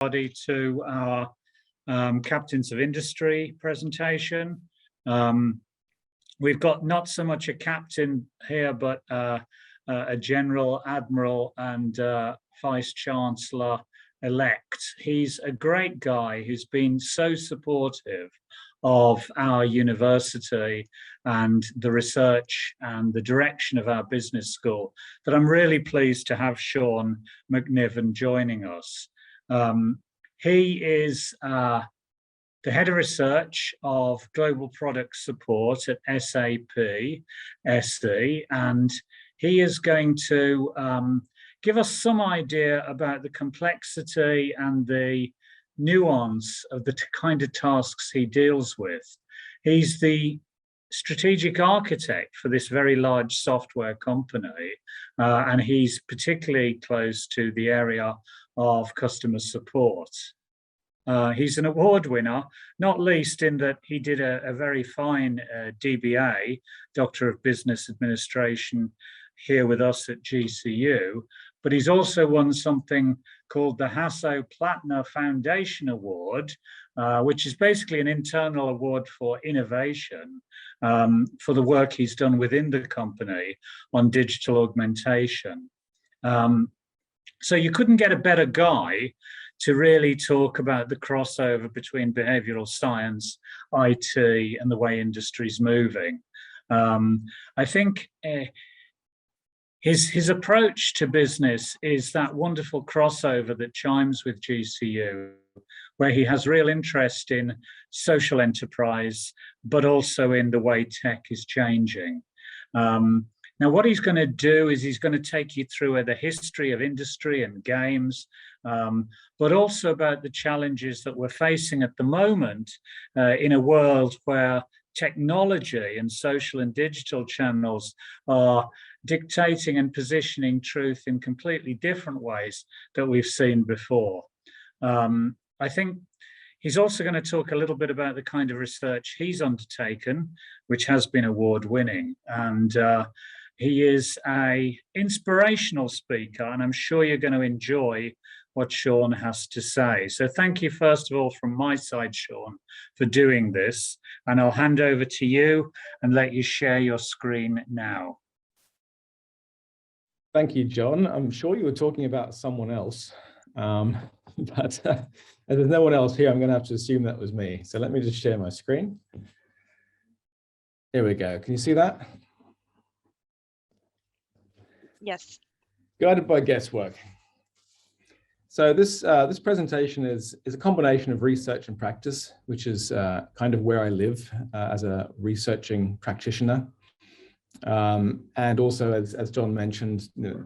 To our Captains of Industry presentation. We've got not so much a captain here, but a general, admiral, and vice chancellor elect. He's a great guy who's been so supportive of our university and the research and the direction of our business school that I'm really pleased to have Sean MacNiven joining us. He is the head of research of global product support at SAP SE, and he is going to give us some idea about the complexity and the nuance of the kind of tasks he deals with. He's the strategic architect for this very large software company, and he's particularly close to the area of customer support. He's an award winner, not least in that he did a very fine DBA, Doctor of Business Administration, here with us at GCU, but he's also won something called the Hasso Plattner Founders Award, which is basically an internal award for innovation for the work he's done within the company on digital augmentation. So you couldn't get a better guy to really talk about the crossover between behavioral science, IT, and the way industry's moving. I think his approach to business is that wonderful crossover that chimes with GCU, where he has real interest in social enterprise, but also in the way tech is changing. Now, what he's going to do is he's going to take you through the history of industry and games, but also about the challenges that we're facing at the moment in a world where technology and social and digital channels are dictating and positioning truth in completely different ways that we've seen before. I think he's also going to talk a little bit about the kind of research he's undertaken, which has been award-winning, and he is an inspirational speaker, and I'm sure you're going to enjoy what Sean has to say. So thank you, first of all, from my side, Sean, for doing this. And I'll hand over to you and let you share your screen now. Thank you, John. I'm sure you were talking about someone else, but as there's no one else here, I'm going to have to assume that was me. So let me just share my screen. Here we go. Can you see that? Yes. Guided by guesswork. So this presentation is a combination of research and practice, which is kind of where I live as a researching practitioner. And also, as John mentioned, it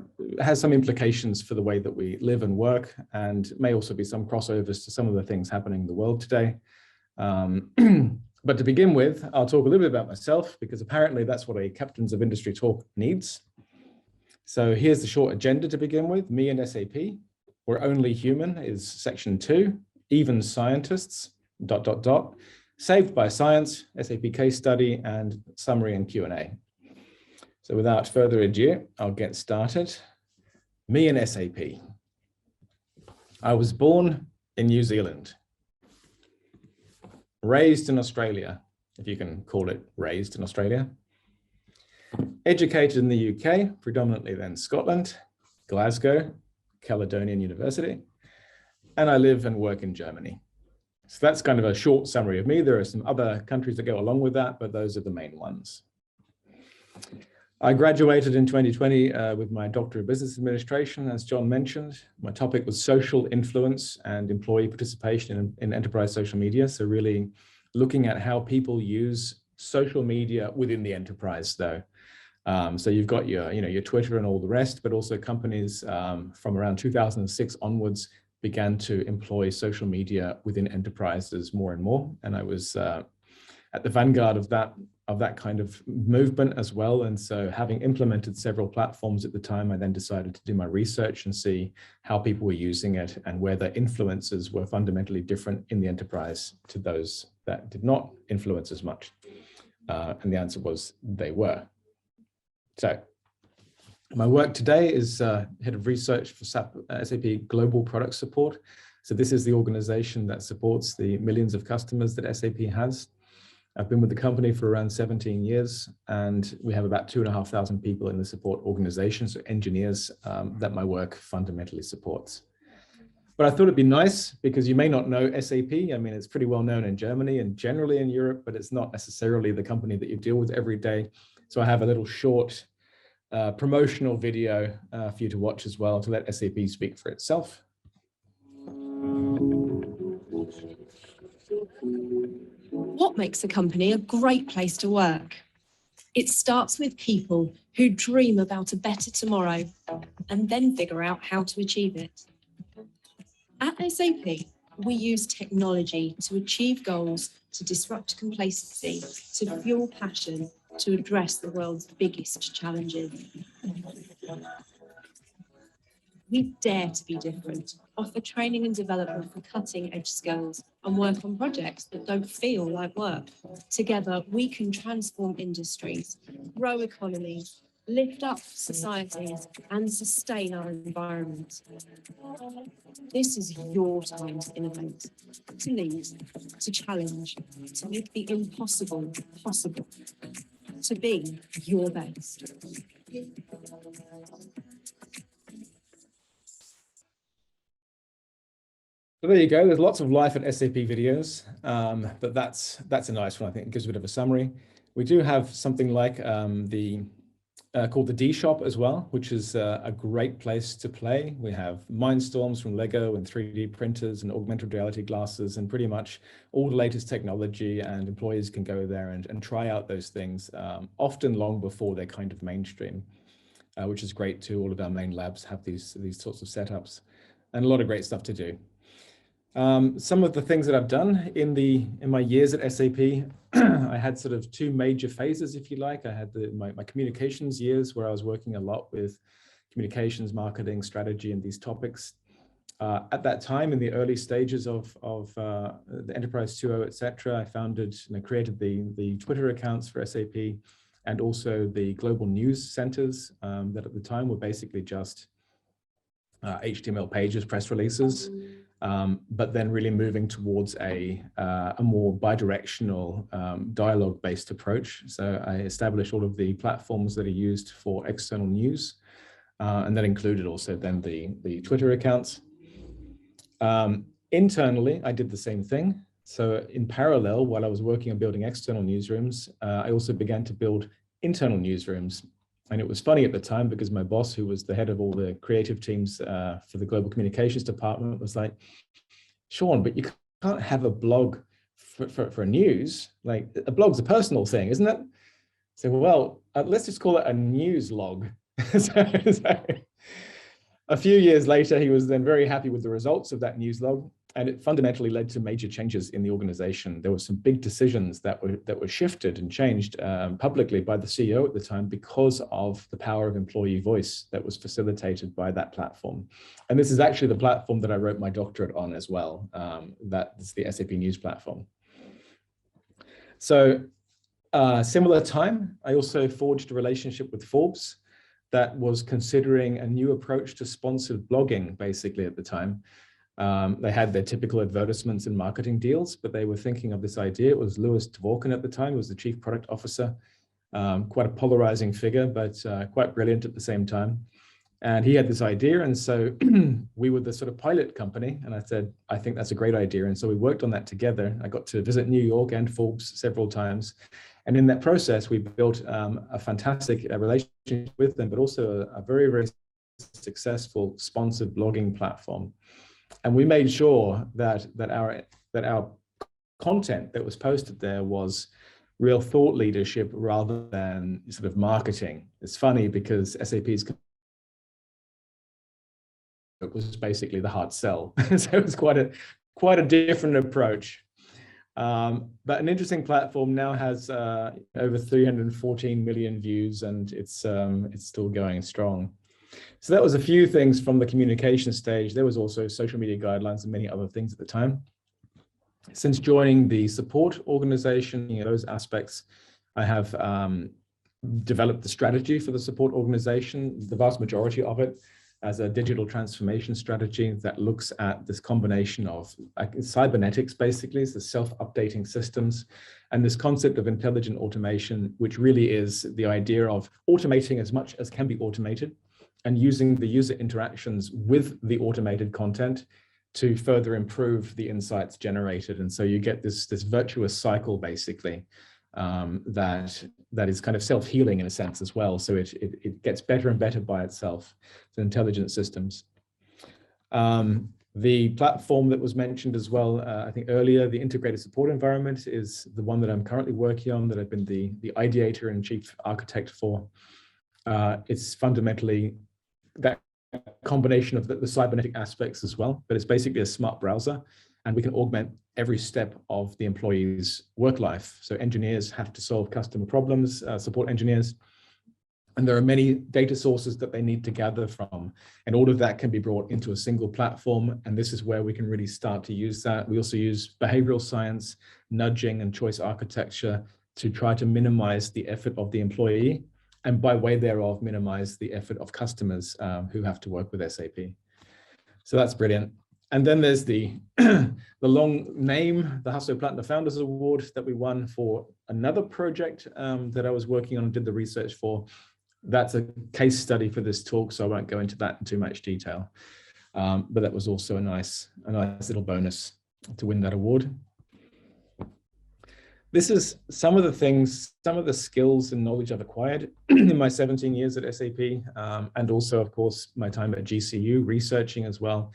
has some implications for the way that we live and work, and may also be some crossovers to some of the things happening in the world today. But to begin with, I'll talk a little bit about myself, because apparently that's what a Captains of Industry talk needs. So here's the short agenda to begin with. Me and SAP. We're only human is section 2. Even scientists, ... Saved by science, SAP case study, and summary and Q&A. So without further ado, I'll get started. Me and SAP. I was born in New Zealand. Raised in Australia, if you can call it raised in Australia. Educated in the UK, predominantly then Scotland, Glasgow, Caledonian University, and I live and work in Germany. So that's kind of a short summary of me. There are some other countries that go along with that, but those are the main ones. I graduated in 2020 with my Doctor of Business Administration, as John mentioned. My topic was social influence and employee participation in enterprise social media. So really looking at how people use social media within the enterprise, though. So you've got your Twitter and all the rest, but also companies from around 2006 onwards began to employ social media within enterprises more and more. And I was at the vanguard of that kind of movement as well. And so having implemented several platforms at the time, I then decided to do my research and see how people were using it and where the influences were fundamentally different in the enterprise to those that did not influence as much. And the answer was they were. So my work today is head of research for SAP Global Product Support. So this is the organization that supports the millions of customers that SAP has. I've been with the company for around 17 years, and we have about 2,500 people in the support organization, so engineers that my work fundamentally supports. But I thought it'd be nice, because you may not know SAP. I mean, it's pretty well known in Germany and generally in Europe, but it's not necessarily the company that you deal with every day. So I have a little short promotional video for you to watch as well, to let SAP speak for itself. What makes a company a great place to work? It starts with people who dream about a better tomorrow and then figure out how to achieve it. At SAP, we use technology to achieve goals, to disrupt complacency, to fuel passion, to address the world's biggest challenges. We dare to be different, offer training and development for cutting-edge skills, and work on projects that don't feel like work. Together, we can transform industries, grow economies, lift up societies, and sustain our environment. This is your time to innovate, to lead, to challenge, to make the impossible possible, to be your best. So there you go. There's lots of life at SAP videos, but that's a nice one. I think it gives a bit of a summary. We do have something like called the D Shop as well, which is a great place to play. We have Mindstorms from Lego and 3D printers and augmented reality glasses and pretty much all the latest technology, and employees can go there and try out those things, often long before they're kind of mainstream, which is great too. All of our main labs have these sorts of setups and a lot of great stuff to do. Some of the things that I've done in my years at SAP, I had sort of two major phases, if you like. I had my communications years, where I was working a lot with communications, marketing, strategy, and these topics. At that time, in the early stages of the Enterprise 2.0, etc., I founded and created the Twitter accounts for SAP, and also the global news centers that at the time were basically just HTML pages, press releases. But then really moving towards a more bidirectional dialogue-based approach. So I established all of the platforms that are used for external news, and that included also then the Twitter accounts. Internally, I did the same thing. So in parallel, while I was working on building external newsrooms, I also began to build internal newsrooms. And it was funny at the time, because my boss, who was the head of all the creative teams for the global communications department, was like, Sean, but you can't have a blog for news. Like, a blog's a personal thing, isn't it? So, well, let's just call it a news log. so a few years later, he was then very happy with the results of that news log, and it fundamentally led to major changes in the organization. There were some big decisions that were shifted and changed publicly by the CEO at the time, because of the power of employee voice that was facilitated by that platform. And this is actually the platform that I wrote my doctorate on as well. That is the SAP News platform. So similar time, I also forged a relationship with Forbes that was considering a new approach to sponsored blogging, basically, at the time. They had their typical advertisements and marketing deals, but they were thinking of this idea. It was Louis Dworkin at the time, who was the chief product officer, quite a polarizing figure, but quite brilliant at the same time. And he had this idea, and so we were the sort of pilot company, and I said, I think that's a great idea. And so we worked on that together. I got to visit New York and Forbes several times. And in that process, we built a fantastic relationship with them, but also a very, very successful sponsored blogging platform. And we made sure that our content that was posted there was real thought leadership rather than sort of marketing. It's funny, because SAP's it was basically the hard sell. So it was quite a different approach. But an interesting platform now has over 314 million views, and it's still going strong. So that was a few things from the communication stage. There was also social media guidelines and many other things at the time. Since joining the support organization, those aspects, I have developed the strategy for the support organization, the vast majority of it. as a digital transformation strategy that looks at this combination of cybernetics, basically, the self-updating systems, and this concept of intelligent automation, which really is the idea of automating as much as can be automated and using the user interactions with the automated content to further improve the insights generated. And so you get this virtuous cycle, basically, that is kind of self-healing in a sense as well. So it gets better and better by itself, the intelligent systems. The platform that was mentioned as well, I think earlier, the integrated support environment is the one that I'm currently working on, that I've been the ideator and chief architect for. It's fundamentally that combination of the cybernetic aspects as well, but it's basically a smart browser, and we can augment every step of the employee's work life. So engineers have to solve customer problems, support engineers, and there are many data sources that they need to gather from, and all of that can be brought into a single platform. And this is where we can really start to use that. We also use behavioral science, nudging, and choice architecture to try to minimize the effort of the employee, and by way thereof, minimize the effort of customers who have to work with SAP. So that's brilliant. And then there's the long name, the Hasso Plattner Founders Award that we won for another project that I was working on and did the research for. That's a case study for this talk, so I won't go into that in too much detail. But that was also a nice little bonus to win that award. This is some of the things, some of the skills and knowledge I've acquired in my 17 years at SAP, and also, of course, my time at GCU researching as well.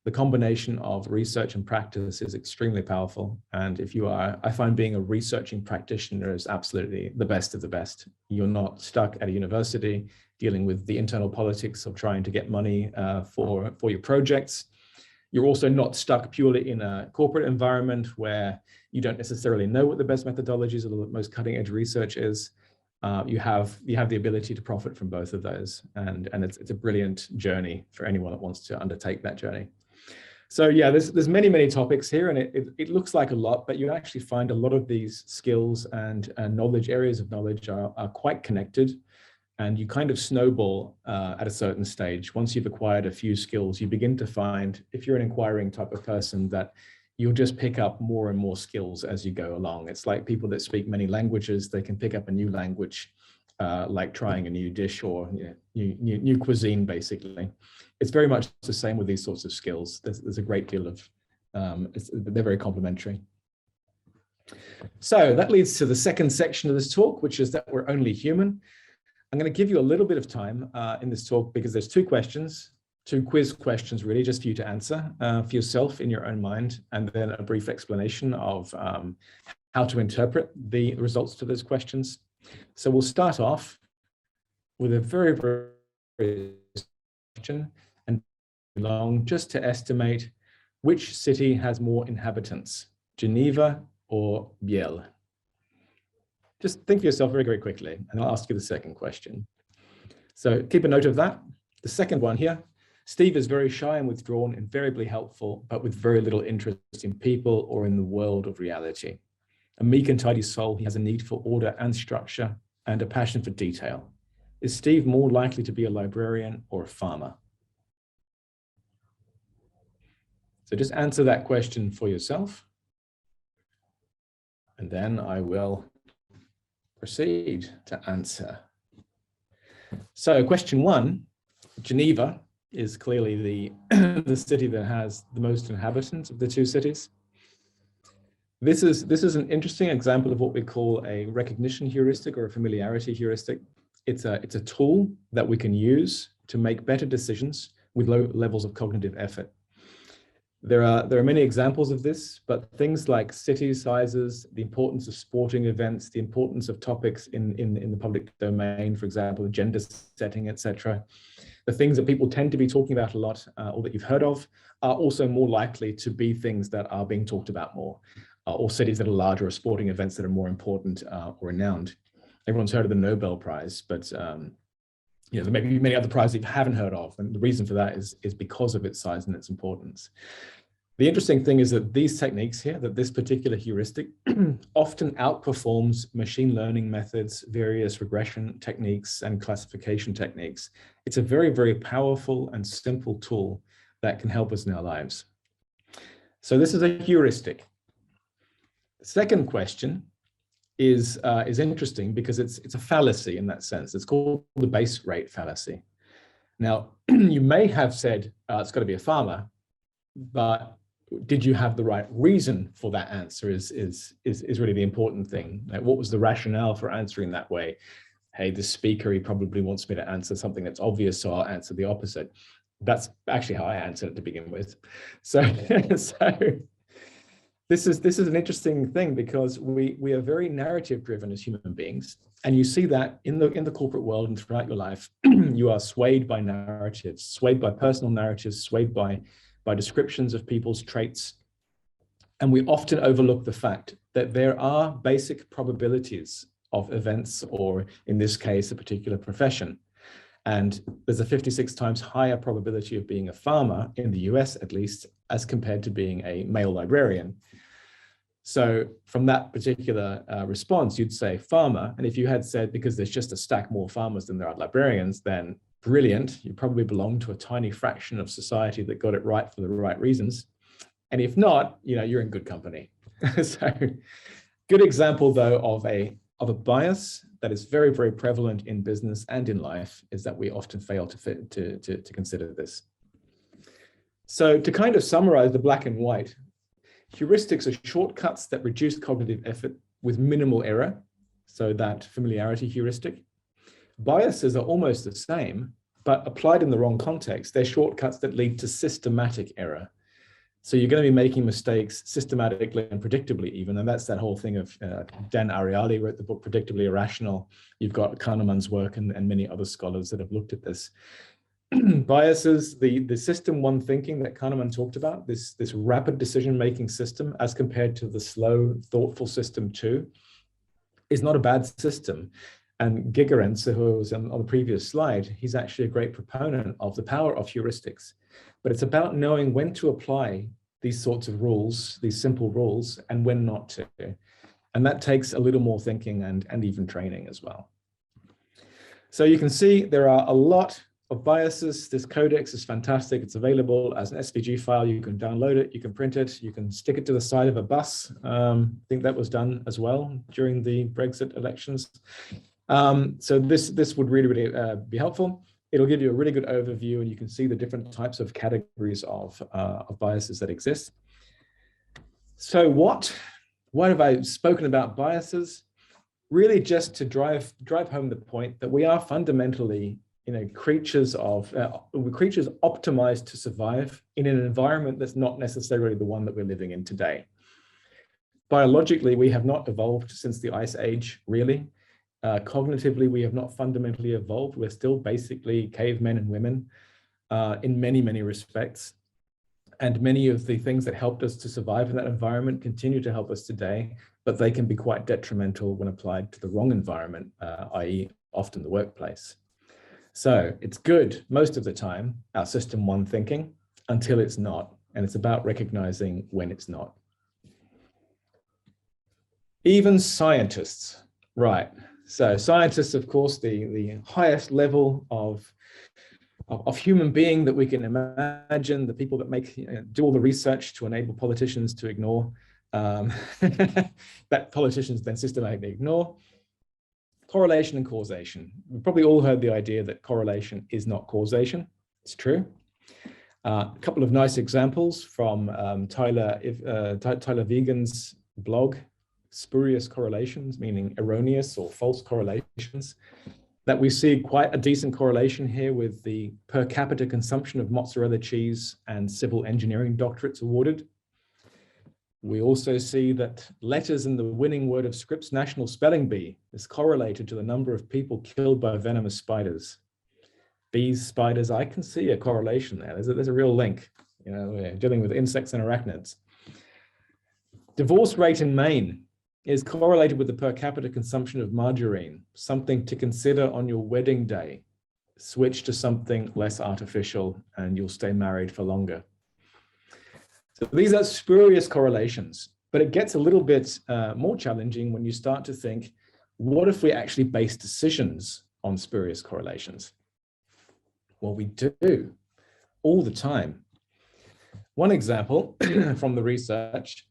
The combination of research and practice is extremely powerful. And if you are, I find being a researching practitioner is absolutely the best of the best. You're not stuck at a university dealing with the internal politics of trying to get money for your projects. You're also not stuck purely in a corporate environment where you don't necessarily know what the best methodologies or the most cutting edge research is. You have the ability to profit from both of those. And it's a brilliant journey for anyone that wants to undertake that journey. So yeah, there's many topics here, and it looks like a lot, but you actually find a lot of these skills and knowledge, areas of knowledge are quite connected, and you kind of snowball at a certain stage. Once you've acquired a few skills, you begin to find, if you're an inquiring type of person, that you'll just pick up more and more skills as you go along. It's like people that speak many languages, they can pick up a new language, like trying a new dish or new cuisine, basically. It's very much the same with these sorts of skills. There's a great deal of, they're very complementary. So that leads to the second section of this talk, which is that we're only human. I'm going to give you a little bit of time in this talk because there's two quiz questions really, just for you to answer for yourself in your own mind, and then a brief explanation of how to interpret the results to those questions. So we'll start off with a very question and long, just to estimate which city has more inhabitants, Geneva or Biel. Just think for yourself very quickly, and I'll ask you the second question. So keep a note of that. The second one here, Steve is very shy and withdrawn, invariably helpful, but with very little interest in people or in the world of reality. A meek and tidy soul, he has a need for order and structure and a passion for detail. Is Steve more likely to be a librarian or a farmer? So just answer that question for yourself, and then I will proceed to answer. So question one, Geneva is clearly the city that has the most inhabitants of the two cities. This is an interesting example of what we call a recognition heuristic or a familiarity heuristic. It's a tool that we can use to make better decisions with low levels of cognitive effort. There are many examples of this, but things like city sizes, the importance of sporting events, the importance of topics in the public domain, for example, gender setting, etc. The things that people tend to be talking about a lot or that you've heard of are also more likely to be things that are being talked about more, or cities that are larger, or sporting events that are more important or renowned. Everyone's heard of the Nobel Prize, but there may be many other prizes you haven't heard of, and the reason for that is because of its size and its importance. The interesting thing is that these techniques here, that this particular heuristic often outperforms machine learning methods, various regression techniques, and classification techniques. It's a very, very powerful and simple tool that can help us in our lives. So this is a heuristic. The second question is interesting because it's a fallacy in that sense. It's called the base rate fallacy. Now, you may have said it's got to be a farmer, but did you have the right reason for that answer is really the important thing. Like, what was the rationale for answering that way? Hey, the speaker, he probably wants me to answer something that's obvious, so I'll answer the opposite. That's actually how I answered it to begin with. So, this is an interesting thing because we are very narrative driven as human beings. And you see that in the corporate world and throughout your life, you are swayed by narratives, swayed by personal narratives, swayed by descriptions of people's traits. And we often overlook the fact that there are basic probabilities of events, or in this case, a particular profession. And there's a 56 times higher probability of being a farmer in the US, at least, as compared to being a male librarian. So from that particular response, you'd say farmer. And if you had said, because there's just a stack more farmers than there are librarians, then brilliant, you probably belong to a tiny fraction of society that got it right for the right reasons. And if not, you're in good company. So good example, though, of a bias that is very, very prevalent in business and in life is that we often fail to consider this. So to kind of summarize the black and white, heuristics are shortcuts that reduce cognitive effort with minimal error. So that familiarity heuristic. Biases are almost the same, but applied in the wrong context, they're shortcuts that lead to systematic error. So you're going to be making mistakes systematically and predictably even, and that's that whole thing of Dan Ariely wrote the book Predictably Irrational. You've got Kahneman's work and many other scholars that have looked at this. Biases, the system one thinking that Kahneman talked about, this rapid decision-making system as compared to the slow, thoughtful system two, is not a bad system. And Gigerenz, who was on the previous slide, he's actually a great proponent of the power of heuristics. But it's about knowing when to apply these sorts of rules, these simple rules, and when not to. And that takes a little more thinking and even training as well. So you can see there are a lot of biases. This codex is fantastic. It's available as an SVG file. You can download it, you can print it, you can stick it to the side of a bus. I think that was done as well during the Brexit elections. So this would really be helpful. It'll give you a really good overview, and you can see the different types of categories of biases that exist. So what have I spoken about biases? Really just to drive home the point that we are fundamentally creatures optimized to survive in an environment that's not necessarily the one that we're living in today. Biologically, we have not evolved since the Ice Age, really. Cognitively, we have not fundamentally evolved. We're still basically cavemen and women in many, many respects. And many of the things that helped us to survive in that environment continue to help us today, but they can be quite detrimental when applied to the wrong environment, i.e. often the workplace. So it's good most of the time, our system one thinking, until it's not. And it's about recognizing when it's not. Even scientists, right. So scientists, of course, the highest level of human being that we can imagine, the people that do all the research to enable politicians to ignore, that politicians then systematically ignore. Correlation and causation. We've probably all heard the idea that correlation is not causation. It's true. A couple of nice examples from Tyler Vegan's blog, Spurious Correlations, meaning erroneous or false correlations, that we see quite a decent correlation here with the per capita consumption of mozzarella cheese and civil engineering doctorates awarded. We also see that letters in the winning word of Scripps National Spelling Bee is correlated to the number of people killed by venomous spiders. Bees, spiders, I can see a correlation there. There's a real link. We're dealing with insects and arachnids. Divorce rate in Maine is correlated with the per capita consumption of margarine, something to consider on your wedding day. Switch to something less artificial and you'll stay married for longer. So these are spurious correlations, but it gets a little bit more challenging when you start to think, what if we actually base decisions on spurious correlations? Well, we do all the time. One example from the research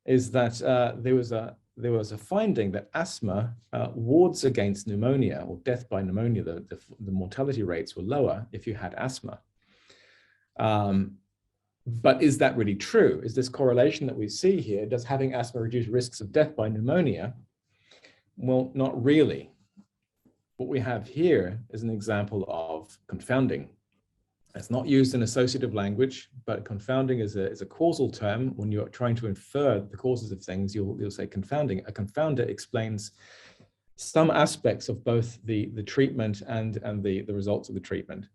is that there was a finding that asthma wards against pneumonia or death by pneumonia. The mortality rates were lower if you had asthma. But is that really true? Is this correlation that we see here, does having asthma reduce risks of death by pneumonia? Well, not really. What we have here is an example of confounding. It's not used in associative language, but confounding is a causal term. When you're trying to infer the causes of things, you'll say confounding. A confounder explains some aspects of both the treatment and the results of the treatment.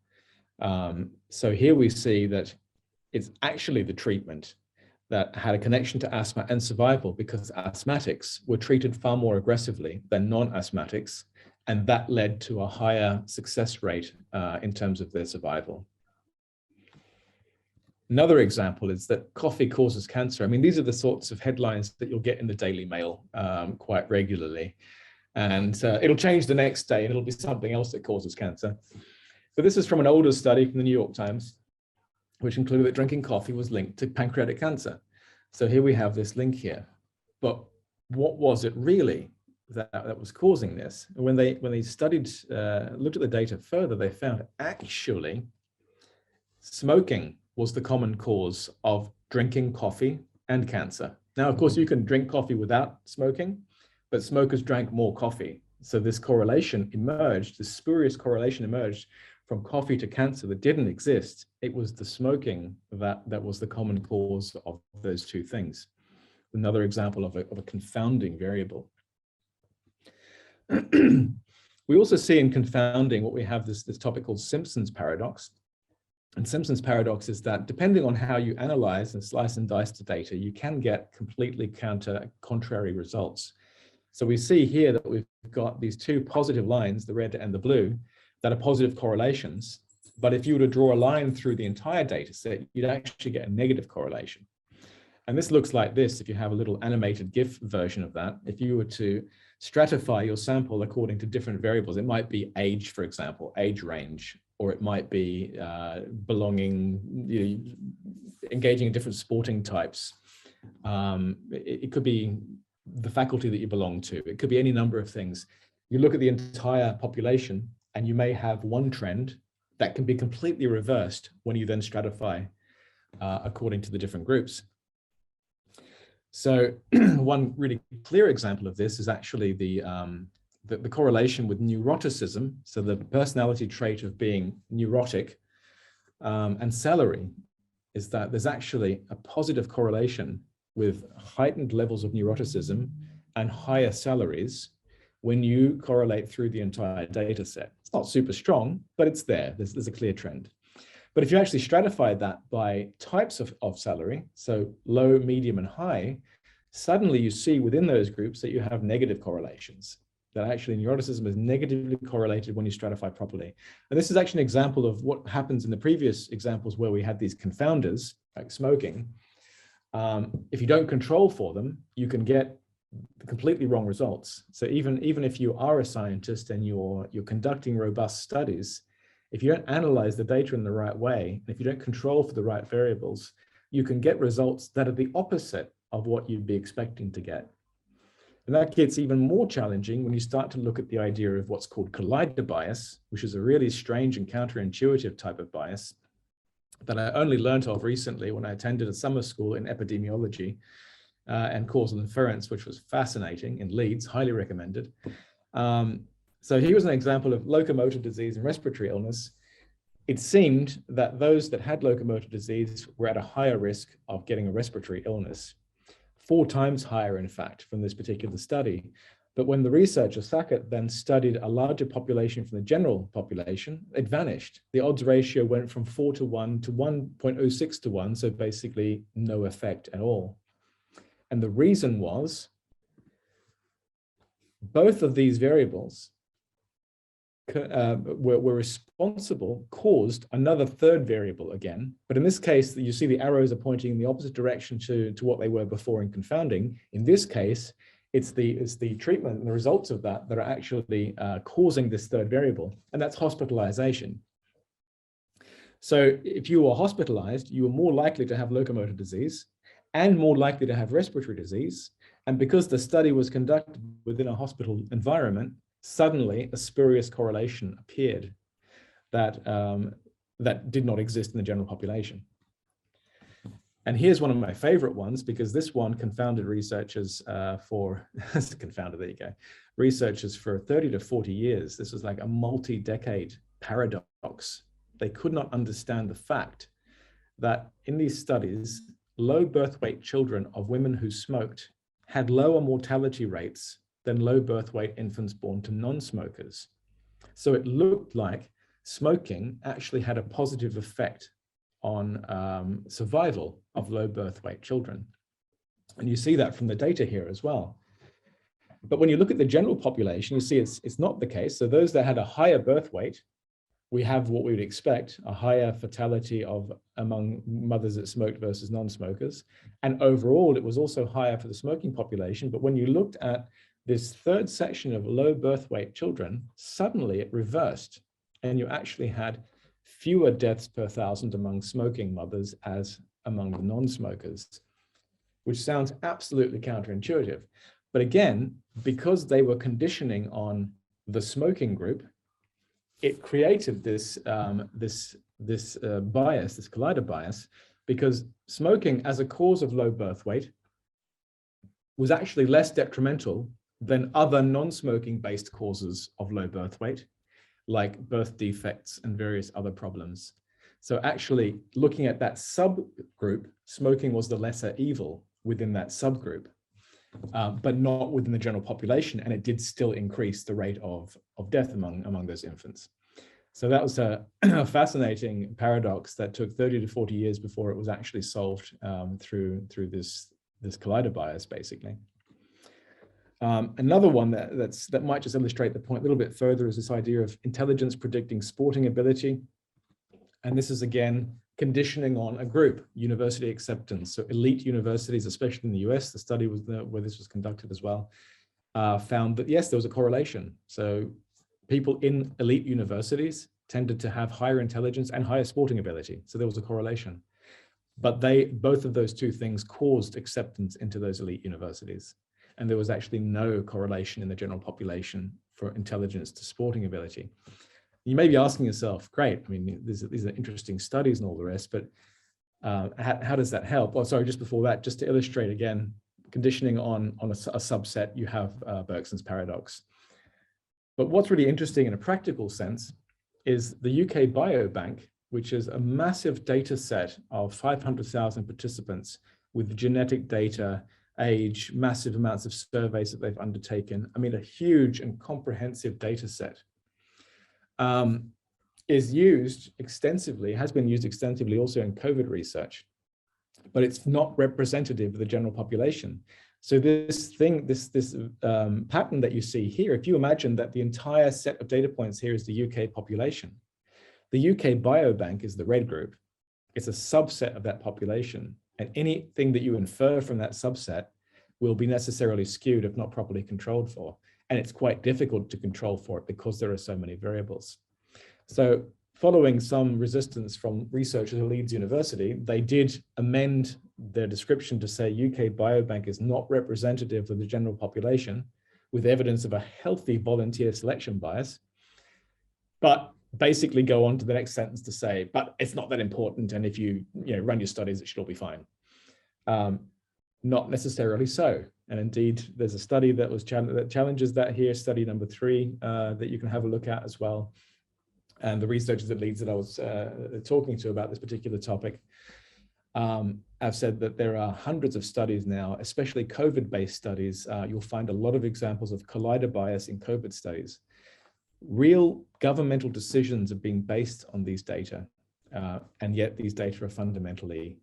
So here we see that it's actually the treatment that had a connection to asthma and survival, because asthmatics were treated far more aggressively than non-asthmatics, and that led to a higher success rate in terms of their survival. Another example is that coffee causes cancer. I mean, these are the sorts of headlines that you'll get in the Daily Mail quite regularly. And it'll change the next day and it'll be something else that causes cancer. But this is from an older study from the New York Times, which included that drinking coffee was linked to pancreatic cancer. So here we have this link here. But what was it really that was causing this? When they studied, looked at the data further, they found actually smoking was the common cause of drinking coffee and cancer. Now, of course, you can drink coffee without smoking, but smokers drank more coffee. So this correlation emerged, this spurious correlation emerged from coffee to cancer that didn't exist. It was the smoking that was the common cause of those two things. Another example of a confounding variable. We also see in confounding what we have this topic called Simpsons Paradox. And Simpsons Paradox is that depending on how you analyze and slice and dice the data, you can get completely contrary results. So we see here that we've got these two positive lines, the red and the blue, that are positive correlations. But if you were to draw a line through the entire data set, you'd actually get a negative correlation. And this looks like this if you have a little animated GIF version of that. If you were to stratify your sample according to different variables, it might be age, for example, age range, or it might be belonging, engaging in different sporting types. It could be the faculty that you belong to. It could be any number of things. You look at the entire population and you may have one trend that can be completely reversed when you then stratify according to the different groups. So one really clear example of this is actually the correlation with neuroticism, so the personality trait of being neurotic, and salary, is that there's actually a positive correlation with heightened levels of neuroticism and higher salaries when you correlate through the entire data set. It's not super strong, but it's there. There's a clear trend. But if you actually stratify that by types of salary, so low, medium, and high, suddenly you see within those groups that you have negative correlations, that actually neuroticism is negatively correlated when you stratify properly. And this is actually an example of what happens in the previous examples where we had these confounders, like smoking. If you don't control for them, you can get completely wrong results. So even if you are a scientist and you're conducting robust studies, if you don't analyze the data in the right way, and if you don't control for the right variables, you can get results that are the opposite of what you'd be expecting to get. And that gets even more challenging when you start to look at the idea of what's called collider bias, which is a really strange and counterintuitive type of bias that I only learned of recently when I attended a summer school in epidemiology and causal inference, which was fascinating in Leeds, highly recommended. So here was an example of locomotor disease and respiratory illness. It seemed that those that had locomotor disease were at a higher risk of getting a respiratory illness, 4 times higher, in fact, from this particular study. But when the researcher, Sackett, then studied a larger population from the general population, it vanished. The odds ratio went from 4 to 1 to 1.06 to 1, so basically no effect at all. And the reason was both of these variables were responsible, caused another third variable again. But in this case, you see the arrows are pointing in the opposite direction to what they were before in confounding. In this case, it's the treatment and the results of that are actually causing this third variable, and that's hospitalization. So if you were hospitalized, you were more likely to have locomotor disease and more likely to have respiratory disease. And because the study was conducted within a hospital environment, suddenly a spurious correlation appeared that, that did not exist in the general population. And here's one of my favorite ones, because this one confounded researchers confounded, there you go, researchers for 30 to 40 years. This was like a multi-decade paradox. They could not understand the fact that in these studies, low birth weight children of women who smoked had lower mortality rates than low birth weight infants born to non-smokers. So it looked like smoking actually had a positive effect on survival of low birth weight children. And you see that from the data here as well. But when you look at the general population, you see it's not the case. So those that had a higher birth weight, we have what we would expect, a higher fatality among mothers that smoked versus non-smokers. And overall, it was also higher for the smoking population. But when you looked at this third section of low birth weight children, suddenly it reversed. And you actually had fewer deaths per 1,000 among smoking mothers as among the non-smokers, which sounds absolutely counterintuitive. But again, because they were conditioning on the smoking group, it created this bias, this collider bias, because smoking as a cause of low birth weight was actually less detrimental than other non-smoking based causes of low birth weight, like birth defects and various other problems. So actually looking at that subgroup, smoking was the lesser evil within that subgroup, but not within the general population, and it did still increase the rate of death among those infants. So that was a fascinating paradox that took 30 to 40 years before it was actually solved through this collider bias, basically. Another one that might just illustrate the point a little bit further is this idea of intelligence predicting sporting ability. And this is, again, conditioning on a group, university acceptance. So elite universities, especially in the US, the study was where this was conducted as well, found that, yes, there was a correlation. So people in elite universities tended to have higher intelligence and higher sporting ability. So there was a correlation. But both of those two things caused acceptance into those elite universities. And there was actually no correlation in the general population for intelligence to sporting ability. You may be asking yourself, great, I mean, these are interesting studies and all the rest, but how does that help? Well, sorry, just before that, just to illustrate again, conditioning on a subset, you have Bergson's paradox. But what's really interesting in a practical sense is the UK Biobank, which is a massive data set of 500,000 participants with genetic data, age, massive amounts of surveys that they've undertaken. I mean, a huge and comprehensive data set is used extensively, has been used extensively also in COVID research, but it's not representative of the general population. So this pattern that you see here, if you imagine that the entire set of data points here is the UK population, the UK Biobank is the red group. It's a subset of that population. And anything that you infer from that subset will be necessarily skewed if not properly controlled for. And it's quite difficult to control for it because there are so many variables. So following some resistance from researchers at Leeds University, they did amend their description to say UK Biobank is not representative of the general population with evidence of a healthy volunteer selection bias, but basically go on to the next sentence to say, but it's not that important. And if you run your studies, it should all be fine. Not necessarily so. And indeed, there's a study that that challenges that here, study number 3, that you can have a look at as well. And the researchers at Leeds that I was talking to about this particular topic have said that there are hundreds of studies now, especially COVID-based studies. You'll find a lot of examples of collider bias in COVID studies. Real governmental decisions are being based on these data, and yet these data are fundamentally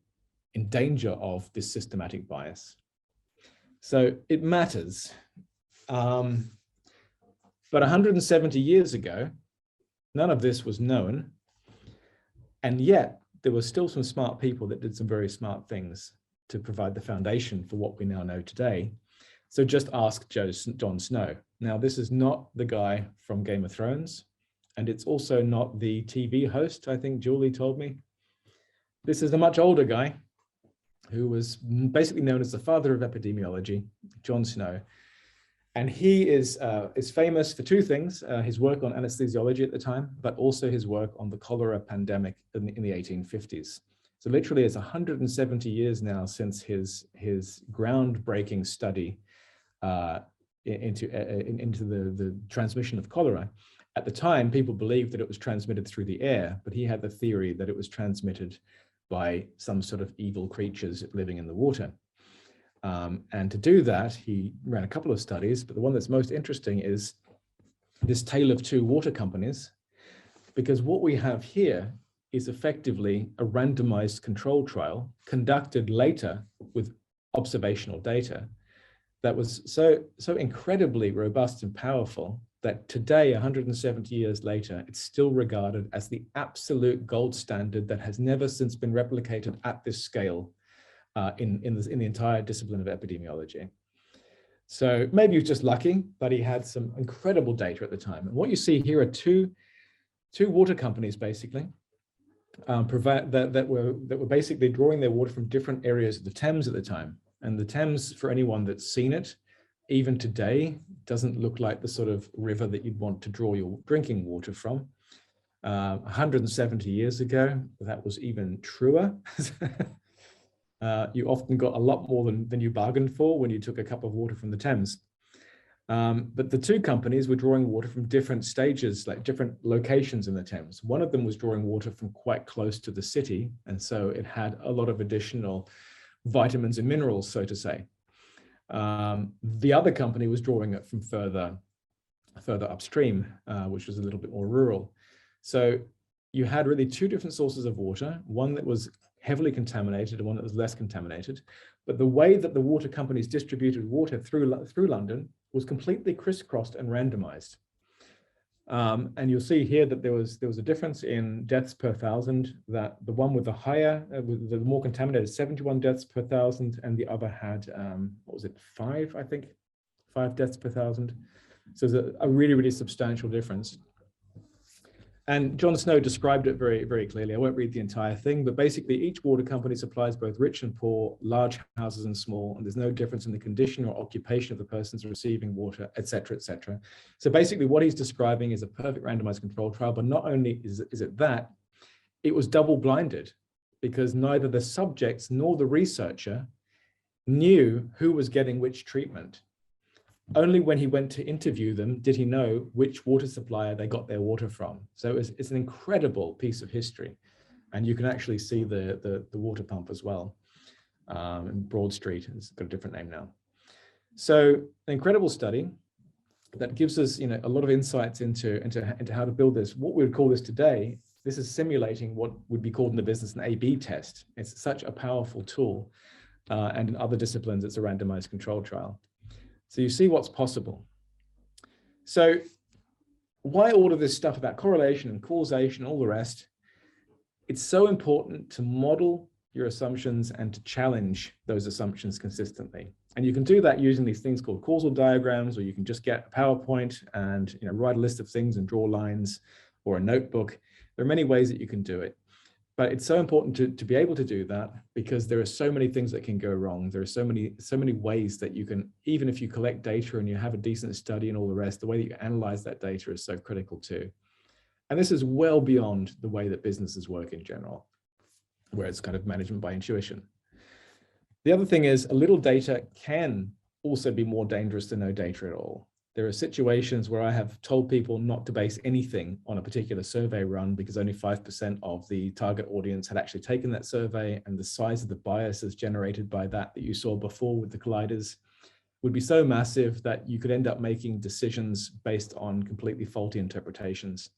in danger of this systematic bias. So it matters. But 170 years ago, None of this was known. And yet there were still some smart people that did some very smart things to provide the foundation for what we now know today. So just ask Jon Snow. Now, this is not the guy from Game of Thrones, and it's also not the TV host, I think Julie told me. This is a much older guy who was basically known as the father of epidemiology, Jon Snow. And he is famous for two things, his work on anesthesiology at the time, but also his work on the cholera pandemic in the 1850s. So literally it's 170 years now since his groundbreaking study into the transmission of cholera. At the time, people believed that it was transmitted through the air, but he had the theory that it was transmitted by some sort of evil creatures living in the water. And to do that, he ran a couple of studies, but the one that's most interesting is this tale of two water companies, because what we have here is effectively a randomized control trial conducted later with observational data that was so incredibly robust and powerful that today, 170 years later, it's still regarded as the absolute gold standard that has never since been replicated at this scale in the entire discipline of epidemiology. So maybe he was just lucky, but he had some incredible data at the time. And what you see here are two water companies basically that were basically drawing their water from different areas of the Thames at the time. And the Thames, for anyone that's seen it, even today, doesn't look like the sort of river that you'd want to draw your drinking water from. 170 years ago, that was even truer. You often got a lot more than you bargained for when you took a cup of water from the Thames. But the two companies were drawing water from different stages, like different locations in the Thames. One of them was drawing water from quite close to the city, and so it had a lot of additional vitamins and minerals, so to say. The other company was drawing it from further upstream, which was a little bit more rural. So you had really two different sources of water, one that was heavily contaminated and one that was less contaminated. But the way that the water companies distributed water through London was completely crisscrossed and randomized. And you'll see here that there was a difference in deaths per thousand, that the one with the higher, with the more contaminated, 71 deaths per thousand, and the other had, what was it, 5 deaths per thousand. So there's a really, really substantial difference. And Jon Snow described it very, very clearly. I won't read the entire thing, but basically each water company supplies both rich and poor, large houses and small, and there's no difference in the condition or occupation of the persons receiving water, et cetera, et cetera. So basically what he's describing is a perfect randomized control trial, but not only is it that, it was double blinded because neither the subjects nor the researcher knew who was getting which treatment. Only when he went to interview them did he know which water supplier they got their water from. So it's an incredible piece of history. And you can actually see the water pump as well in Broad Street. It's got a different name now. So an incredible study that gives us a lot of insights into how to build this. What we would call this today, this is simulating what would be called in the business an A/B test. It's such a powerful tool. And in other disciplines, it's a randomized control trial. So you see what's possible. So why all of this stuff about correlation and causation, all the rest? It's so important to model your assumptions and to challenge those assumptions consistently. And you can do that using these things called causal diagrams, or you can just get a PowerPoint and write a list of things and draw lines, or a notebook. There are many ways that you can do it. But it's so important to be able to do that because there are so many things that can go wrong. There are so many ways that you can, even if you collect data and you have a decent study and all the rest, the way that you analyze that data is so critical too. And this is well beyond the way that businesses work in general, where it's kind of management by intuition. The other thing is a little data can also be more dangerous than no data at all. There are situations where I have told people not to base anything on a particular survey run because only 5% of the target audience had actually taken that survey, and the size of the biases generated by that you saw before with the colliders would be so massive that you could end up making decisions based on completely faulty interpretations.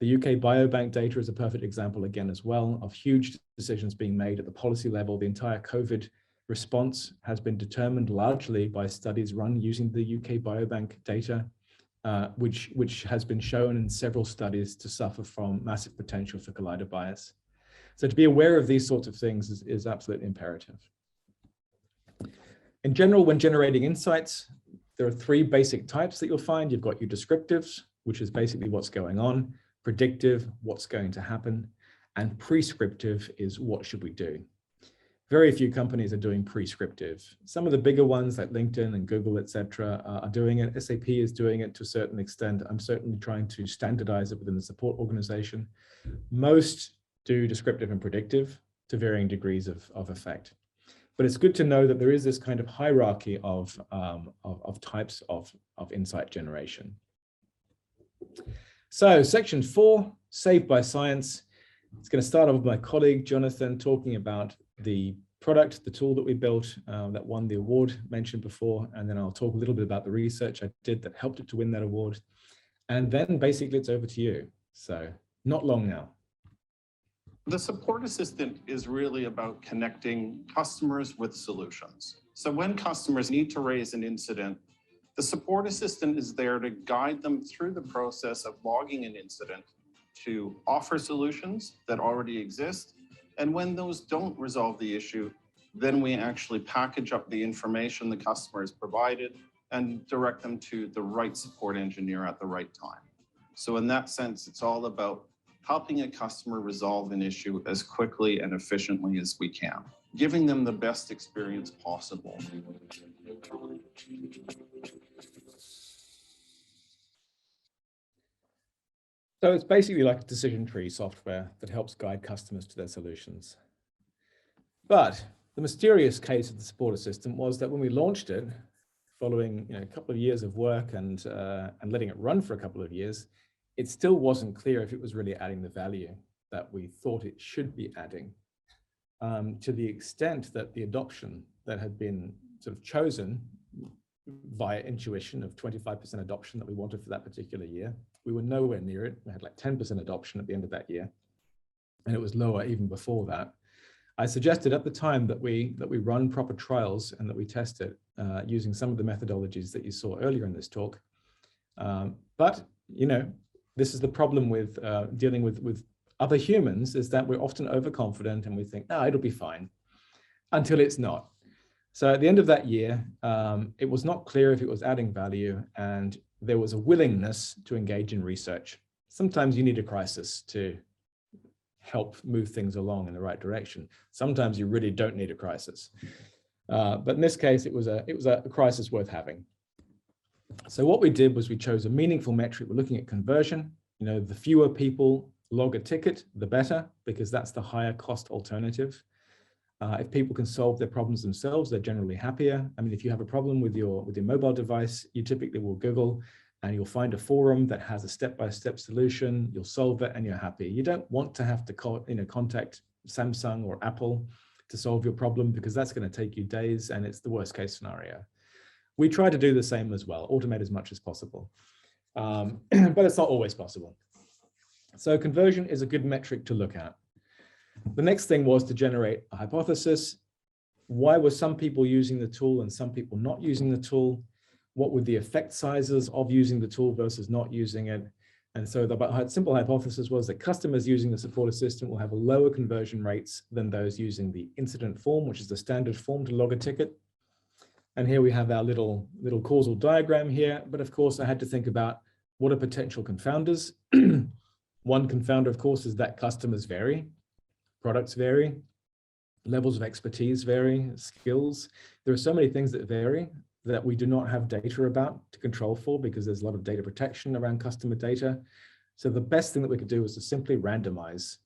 The UK Biobank data is a perfect example again as well of huge decisions being made at the policy level. The entire COVID response has been determined largely by studies run using the UK Biobank data. which has been shown in several studies to suffer from massive potential for collider bias. So to be aware of these sorts of things is absolutely imperative. In general, when generating insights, there are three basic types that you'll find. You've got your descriptives, which is basically what's going on, predictive, what's going to happen, and prescriptive is what should we do. Very few companies are doing prescriptive. Some of the bigger ones like LinkedIn and Google, etc., are doing it. SAP is doing it to a certain extent. I'm certainly trying to standardize it within the support organization. Most do descriptive and predictive to varying degrees of effect. But it's good to know that there is this kind of hierarchy of types of insight generation. So section 4, Saved by Science. It's going to start off with my colleague, Jonathan, talking about the product, the tool that we built that won the award mentioned before. And then I'll talk a little bit about the research I did that helped it to win that award. And then basically it's over to you. So not long now. The support assistant is really about connecting customers with solutions. So when customers need to raise an incident, the support assistant is there to guide them through the process of logging an incident, to offer solutions that already exist. And when those don't resolve the issue, then we actually package up the information the customer has provided and direct them to the right support engineer at the right time. So in that sense, it's all about helping a customer resolve an issue as quickly and efficiently as we can, giving them the best experience possible. So it's basically like a decision tree software that helps guide customers to their solutions. But the mysterious case of the support assistant was that when we launched it, following a couple of years of work and letting it run for a couple of years, it still wasn't clear if it was really adding the value that we thought it should be adding, to the extent that the adoption that had been sort of chosen via intuition of 25% adoption that we wanted for that particular year, we were nowhere near it. We had like 10% adoption at the end of that year, and it was lower even before that. I suggested at the time that we run proper trials and that we test it using some of the methodologies that you saw earlier in this talk. But this is the problem with dealing with other humans, is that we're often overconfident and we think, no, it'll be fine, until it's not. So at the end of that year, it was not clear if it was adding value, and there was a willingness to engage in research. Sometimes you need a crisis to help move things along in the right direction. Sometimes you really don't need a crisis. But in this case, it was a crisis worth having. So what we did was we chose a meaningful metric. We're looking at conversion. The fewer people log a ticket, the better, because that's the higher cost alternative. If people can solve their problems themselves, they're generally happier. I mean, if you have a problem with your mobile device, you typically will Google and you'll find a forum that has a step-by-step solution. You'll solve it and you're happy. You don't want to have to contact Samsung or Apple to solve your problem, because that's going to take you days and it's the worst case scenario. We try to do the same as well, automate as much as possible, but it's not always possible. So conversion is a good metric to look at. The next thing was to generate a hypothesis. Why were some people using the tool and some people not using the tool? What were the effect sizes of using the tool versus not using it? And so the simple hypothesis was that customers using the support assistant will have lower conversion rates than those using the incident form, which is the standard form to log a ticket. And here we have our little causal diagram here. But of course, I had to think about what are potential confounders. One confounder, of course, is that customers vary, products vary, levels of expertise vary, skills. There are so many things that vary that we do not have data about to control for, because there's a lot of data protection around customer data. So the best thing that we could do was to simply randomize.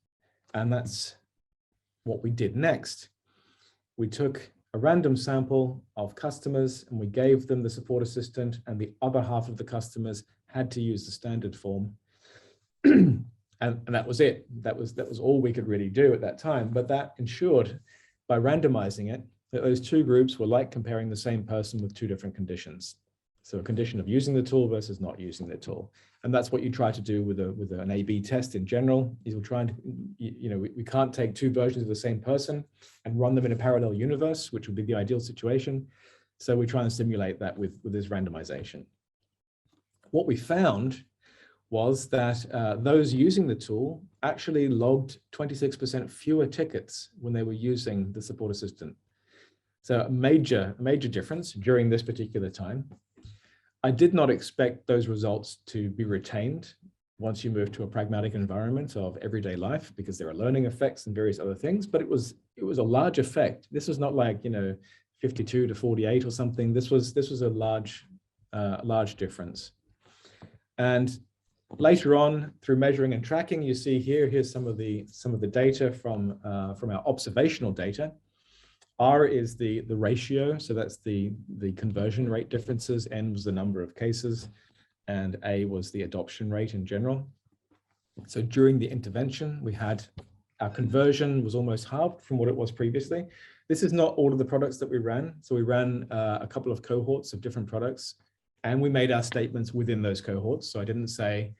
And that's what we did next. We took a random sample of customers and we gave them the support assistant, and the other half of the customers had to use the standard form. And that was it. That was all we could really do at that time. But that ensured, by randomizing it, that those two groups were like comparing the same person with two different conditions. So a condition of using the tool versus not using the tool. And that's what you try to do with an A/B test in general. Is we're trying to, we can't take two versions of the same person and run them in a parallel universe, which would be the ideal situation. So we try and simulate that with this randomization. what we found was that those using the tool actually logged 26% fewer tickets when they were using the support assistant. So a major difference during this particular time. I did not expect those results to be retained once you move to a pragmatic environment of everyday life, because there are learning effects and various other things, but it was a large effect. This was not like, 52 to 48 or something. This was a large difference. And later on, through measuring and tracking, you see here's some of the data from our observational data. R is the ratio, so that's the conversion rate differences. N was the number of cases, and A was the adoption rate in general. So during the intervention, we had our conversion was almost halved from what it was previously. This is not all of the products that we ran. So we ran a couple of cohorts of different products, and we made our statements within those cohorts. So I didn't say,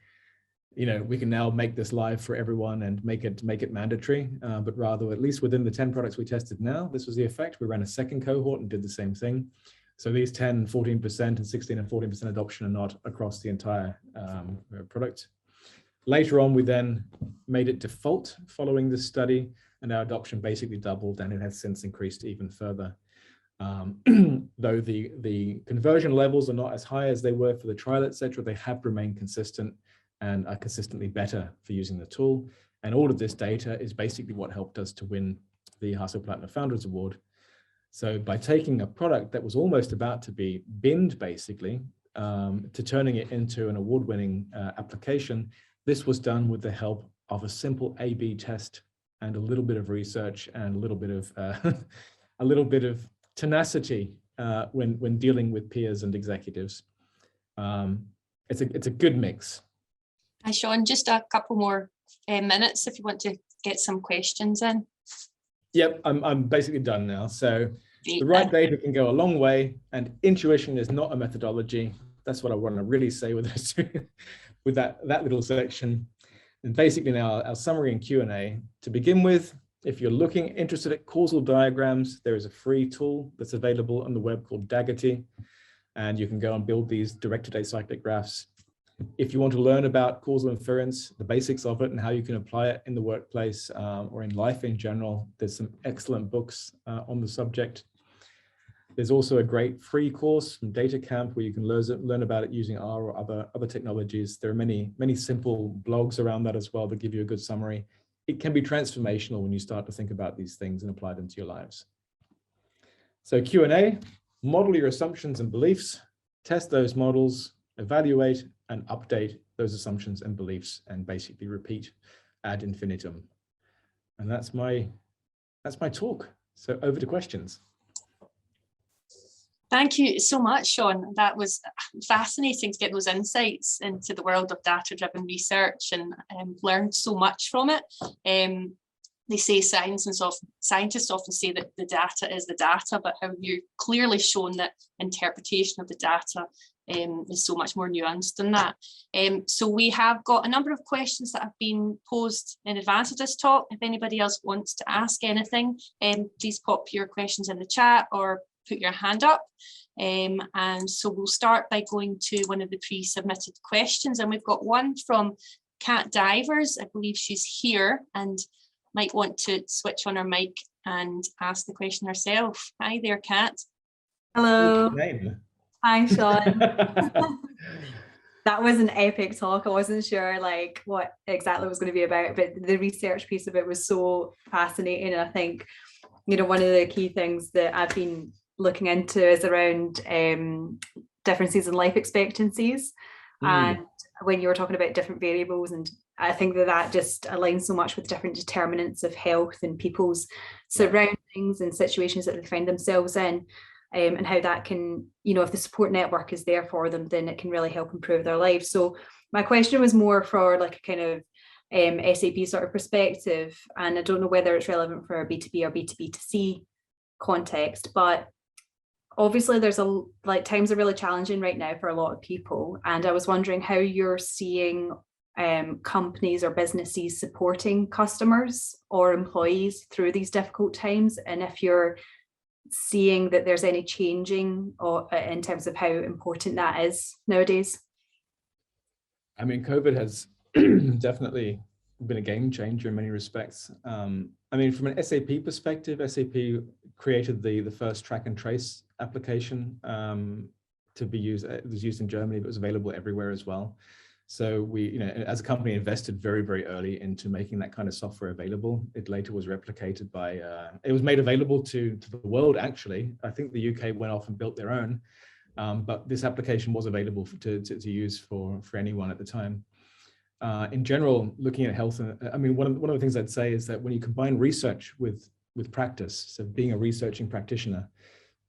we can now make this live for everyone and make it mandatory, but rather, at least within the 10 products we tested now, this was the effect. We ran a second cohort and did the same thing. So these 10, 14% and 16 and 14% adoption are not across the entire product. Later on, we then made it default following this study, and our adoption basically doubled, and it has since increased even further. Though the conversion levels are not as high as they were for the trial, etc., they have remained consistent and are consistently better for using the tool. And all of this data is basically what helped us to win the Hasso Plattner Founders Award. So by taking a product that was almost about to be binned, basically, to turning it into an award-winning application, this was done with the help of a simple A/B test and a little bit of research and a little bit of tenacity when dealing with peers and executives. It's a good mix. Hi, Sean, just a couple more minutes if you want to get some questions in. Yep, I'm basically done now. So the right data can go a long way, and intuition is not a methodology. That's what I want to really say with this, with that little section. And basically now our summary and Q&A. To begin with, if you're interested at causal diagrams, there is a free tool that's available on the web called Daggerty, and you can go and build these directed acyclic graphs. If you want to learn about causal inference, the basics of it and how you can apply it in the workplace or in life in general, there's some excellent books on the subject. There's also a great free course from Data Camp where you can learn about it using R or other technologies. There are many simple blogs around that as well that give you a good summary. It can be transformational when you start to think about these things and apply them to your lives. So Q&A, model your assumptions and beliefs, test those models, evaluate and update those assumptions and beliefs, and basically repeat ad infinitum. And that's my talk. So over to questions. Thank you so much, Sean. That was fascinating to get those insights into the world of data-driven research, and learned so much from it. They say scientists often say that the data is the data, but how you've clearly shown that interpretation of the data is so much more nuanced than that. So we have got a number of questions that have been posed in advance of this talk. If anybody else wants to ask anything, please pop your questions in the chat or put your hand up. And so we'll start by going to one of the pre-submitted questions. And we've got one from Kat Divers. I believe she's here and might want to switch on her mic and ask the question herself. Hi there, Kat. Hello. Hi, Sean. That was an epic talk. I wasn't sure what exactly it was going to be about, but the research piece of it was so fascinating. And I think, one of the key things that I've been looking into is around differences in life expectancies. And when you were talking about different variables, and I think that just aligns so much with different determinants of health and people's surroundings and situations that they find themselves in. And how that can, if the support network is there for them, then it can really help improve their lives. So my question was more for a kind of SAP sort of perspective, and I don't know whether it's relevant for a B2B or B2B2C context, but obviously there's times are really challenging right now for a lot of people, and I was wondering how you're seeing companies or businesses supporting customers or employees through these difficult times, and if you're seeing that there's any changing or in terms of how important that is nowadays. I mean, COVID has definitely been a game changer in many respects. I mean, from an SAP perspective, SAP created the first track and trace application to be used. It was used in Germany, but it was available everywhere as well. So we, you know, as a company, invested very, very early into making that kind of software available. It later was replicated by, it was made available to the world, actually. I think the UK went off and built their own, but this application was available to use for anyone at the time. In general, looking at health, I mean, one of the things I'd say is that when you combine research with practice, so being a researching practitioner,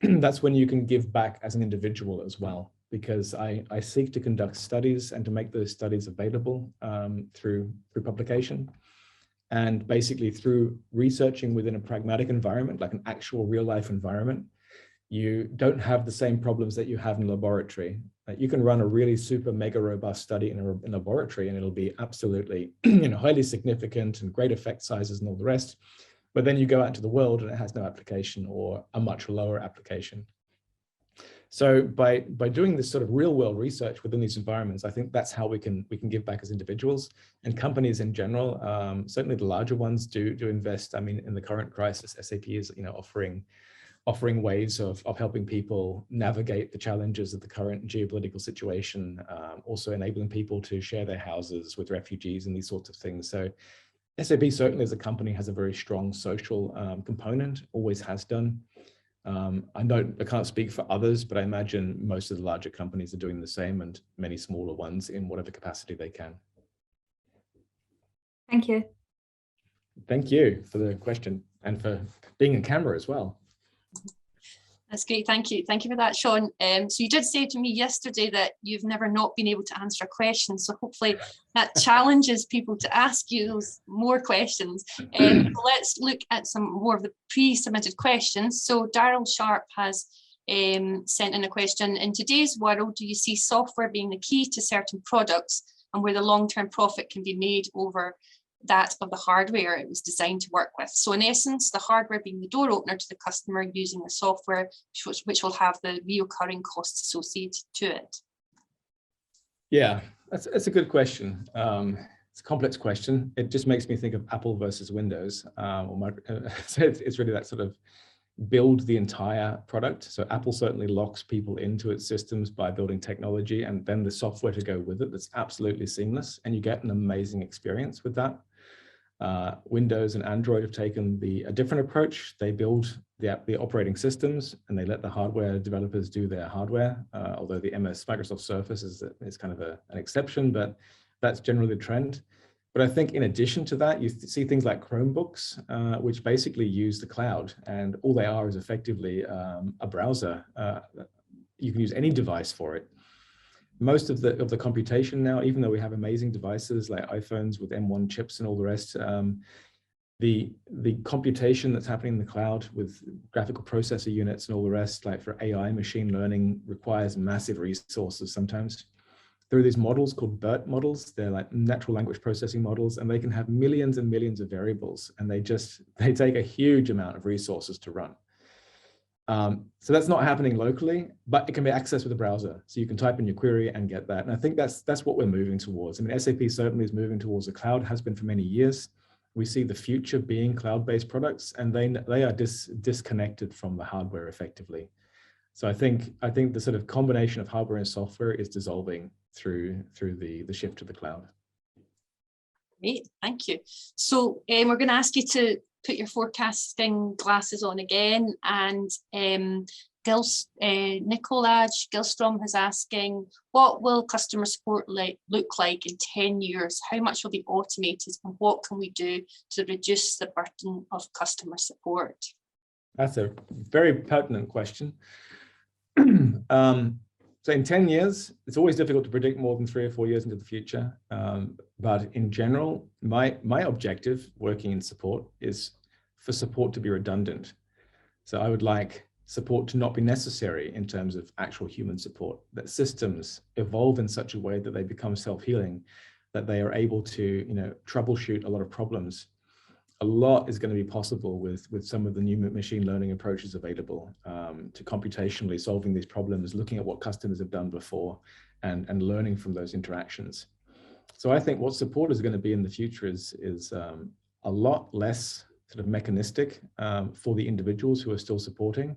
that's when you can give back as an individual as well, because I seek to conduct studies and to make those studies available through publication. And basically through researching within a pragmatic environment, like an actual real life environment, you don't have the same problems that you have in a laboratory. You can run a really super mega robust study in a laboratory and it'll be absolutely highly significant and great effect sizes and all the rest. But then you go out into the world and it has no application or a much lower application. So by doing this sort of real world research within these environments, I think that's how we can give back as individuals, and companies in general. Certainly the larger ones do invest. I mean, in the current crisis, SAP is offering ways of helping people navigate the challenges of the current geopolitical situation, also enabling people to share their houses with refugees and these sorts of things. So SAP certainly as a company has a very strong social component, always has done. I can't speak for others, but I imagine most of the larger companies are doing the same, and many smaller ones in whatever capacity they can. Thank you. Thank you for the question and for being on camera as well. That's great. Thank you. Thank you for that, Sean. So you did say to me yesterday that you've never not been able to answer a question. So hopefully that challenges people to ask you those more questions. Let's look at some more of the pre-submitted questions. So Daryl Sharp has sent in a question. In today's world, do you see software being the key to certain products and where the long-term profit can be made over that of the hardware it was designed to work with? So in essence, the hardware being the door opener to the customer using the software, which will have the reoccurring costs associated to it. Yeah, that's a good question. It's a complex question. It just makes me think of Apple versus Windows. So it's really that sort of build the entire product. So Apple certainly locks people into its systems by building technology and then the software to go with it that's absolutely seamless, and you get an amazing experience with that. Windows and Android have taken a different approach. They build the operating systems and they let the hardware developers do their hardware, although the Microsoft Surface is kind of an exception, but that's generally the trend. But I think in addition to that, you see things like Chromebooks, which basically use the cloud, and all they are is effectively a browser. You can use any device for it. Most of the computation now, even though we have amazing devices like iPhones with M1 chips and all the rest, the computation that's happening in the cloud with graphical processor units and all the rest, like for AI machine learning, requires massive resources sometimes. There are these models called BERT models. They're like natural language processing models, and they can have millions and millions of variables, and they take a huge amount of resources to run. So that's not happening locally, but it can be accessed with a browser. So you can type in your query and get that. And I think that's what we're moving towards. I mean, SAP certainly is moving towards the cloud, has been for many years. We see the future being cloud-based products, and they are disconnected from the hardware effectively. So I think the sort of combination of hardware and software is dissolving through the shift to the cloud. Great, thank you. So we're going to ask you to put your forecasting glasses on again, and Nicolaj Gilstrom is asking, what will customer support look like in 10 years? How much will be automated, and what can we do to reduce the burden of customer support? That's a very pertinent question. So in 10 years, it's always difficult to predict more than 3 or 4 years into the future. But in general, my objective working in support is for support to be redundant. So I would like support to not be necessary in terms of actual human support, that systems evolve in such a way that they become self-healing, that they are able to troubleshoot a lot of problems. A lot is going to be possible with some of the new machine learning approaches available to computationally solving these problems, looking at what customers have done before and learning from those interactions. So I think what support is going to be in the future is a lot less sort of mechanistic for the individuals who are still supporting,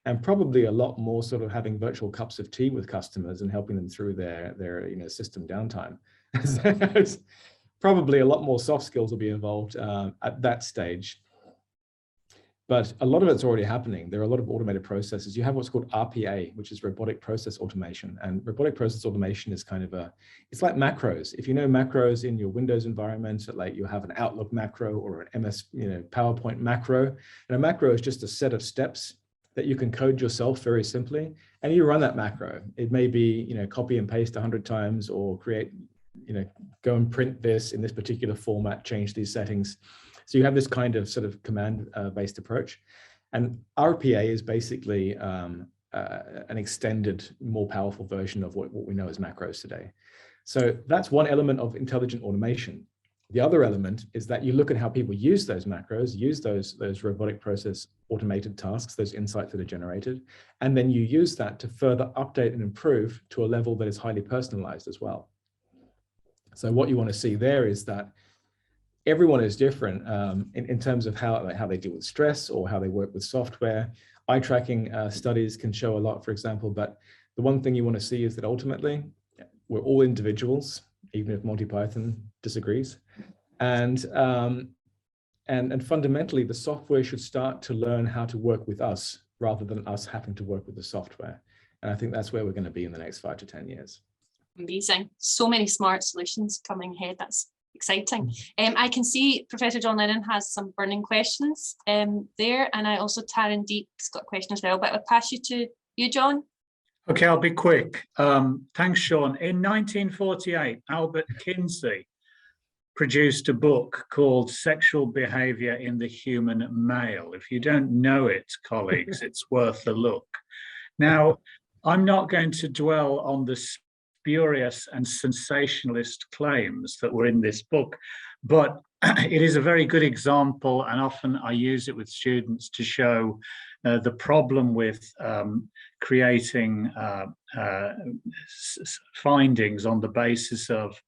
and probably a lot more sort of having virtual cups of tea with customers and helping them through their system downtime. Probably a lot more soft skills will be involved at that stage. But a lot of it's already happening. There are a lot of automated processes. You have what's called RPA, which is robotic process automation. And robotic process automation is kind of it's like macros. If you know macros in your Windows environment, like you have an Outlook macro or an PowerPoint macro. And a macro is just a set of steps that you can code yourself very simply. And you run that macro. It may be, copy and paste 100 times or create, go and print this in this particular format, change these settings. So you have this kind of sort of command-based approach. And RPA is basically an extended, more powerful version of what we know as macros today. So that's one element of intelligent automation. The other element is that you look at how people use those macros, use those robotic process automated tasks, those insights that are generated, and then you use that to further update and improve to a level that is highly personalized as well. So what you want to see there is that everyone is different in terms of how they deal with stress or how they work with software. Eye tracking studies can show a lot, for example, but the one thing you want to see is that ultimately we're all individuals, even if Monty Python disagrees. And fundamentally, the software should start to learn how to work with us rather than us having to work with the software. And I think that's where we're going to be in the next 5 to 10 years. Amazing. So many smart solutions coming ahead. That's exciting. I can see Professor John Lennon has some burning questions there, and I also Taryn Deep's got a question as well, but I'll pass you to you, John. Okay, I'll be quick. Thanks, Sean. In 1948, Albert Kinsey produced a book called Sexual Behavior in the Human Male. If you don't know it, colleagues, it's worth a look. Now, I'm not going to dwell on the spurious and sensationalist claims that were in this book, but it is a very good example, and often I use it with students to show the problem with creating findings on the basis of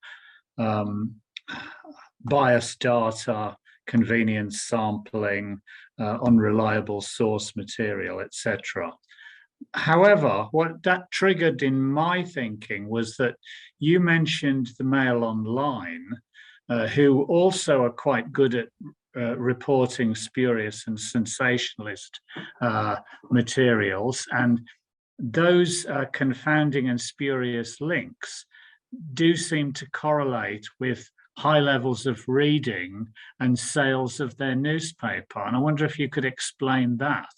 biased data, convenience sampling, unreliable source material, etc. However, what that triggered in my thinking was that you mentioned the Mail Online, who also are quite good at reporting spurious and sensationalist materials, and those confounding and spurious links do seem to correlate with high levels of reading and sales of their newspaper. And I wonder if you could explain that,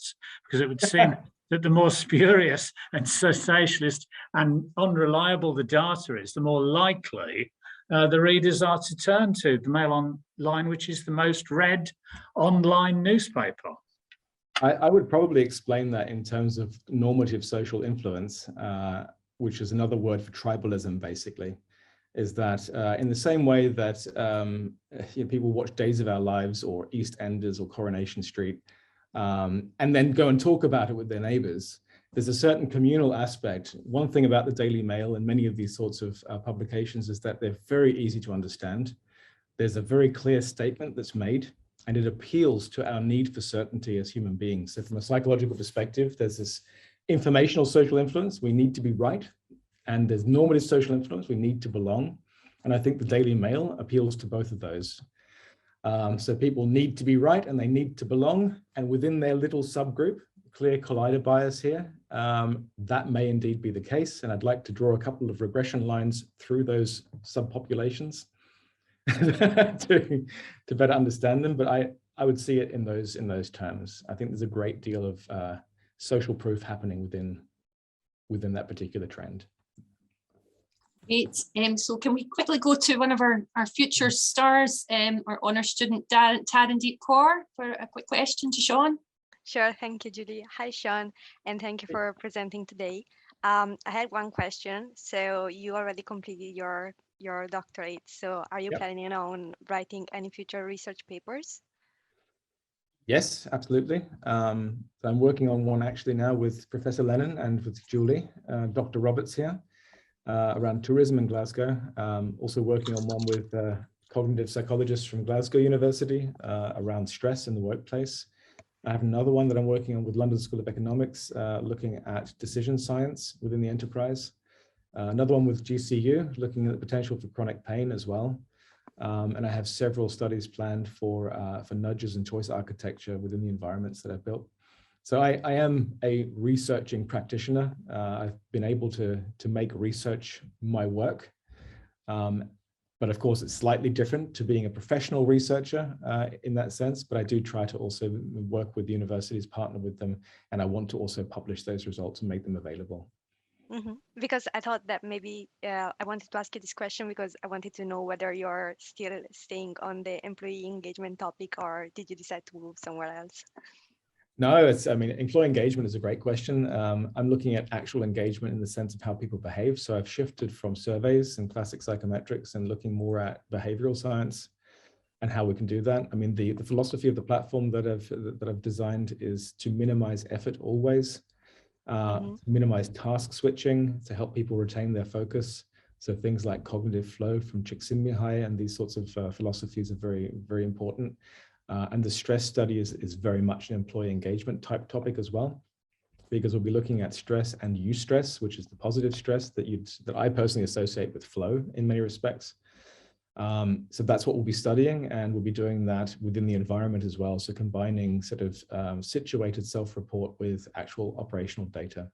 because it would seem that the more spurious and sensationalist and unreliable the data is, the more likely the readers are to turn to the Mail Online, which is the most read online newspaper. I would probably explain that in terms of normative social influence, which is another word for tribalism, basically, is that in the same way that people watch Days of Our Lives or EastEnders or Coronation Street, and then go and talk about it with their neighbors, there's a certain communal aspect. One thing about the Daily Mail and many of these sorts of publications is that they're very easy to understand. There's a very clear statement that's made, and it appeals to our need for certainty as human beings. So from a psychological perspective, there's this informational social influence, we need to be right, and there's normative social influence, we need to belong. And I think the Daily Mail appeals to both of those. So people need to be right and they need to belong, and within their little subgroup, clear collider bias here, that may indeed be the case. And I'd like to draw a couple of regression lines through those subpopulations to better understand them. But I would see it in those terms. I think there's a great deal of social proof happening within that particular trend. Great. So can we quickly go to one of our future stars, our honour student, Taryn Deep Kaur, for a quick question to Sean? Sure, thank you, Julie. Hi, Sean, and thank you for presenting today. I had one question. So you already completed your doctorate. So are you planning on writing any future research papers? Yes, absolutely. So I'm working on one actually now with Professor Lennon and with Julie, Dr. Roberts here. around tourism in Glasgow. Also working on one with cognitive psychologists from Glasgow University around stress in the workplace. I have another one that I'm working on with London School of Economics, looking at decision science within the enterprise. Another one with GCU, looking at the potential for chronic pain as well. And I have several studies planned for nudges and choice architecture within the environments that I've built. So I am a researching practitioner. I've been able to make research my work. But of course, it's slightly different to being a professional researcher in that sense. But I do try to also work with universities, partner with them, and I want to also publish those results and make them available. Because I thought that maybe I wanted to ask you this question because I wanted to know whether you're still staying on the employee engagement topic or did you decide to move somewhere else? No, I mean, employee engagement is a great question. I'm looking at actual engagement in the sense of how people behave. So I've shifted from surveys and classic psychometrics and looking more at behavioral science and how we can do that. I mean, the philosophy of the platform that I've designed is to minimize effort always, minimize task switching to help people retain their focus. So things like cognitive flow from Csikszentmihalyi and these sorts of philosophies are very, very important. And the stress study is very much an employee engagement type topic as well, because we'll be looking at stress and eustress, which is the positive stress that I personally associate with flow in many respects. So that's what we'll be studying, and we'll be doing that within the environment as well. So combining sort of situated self-report with actual operational data.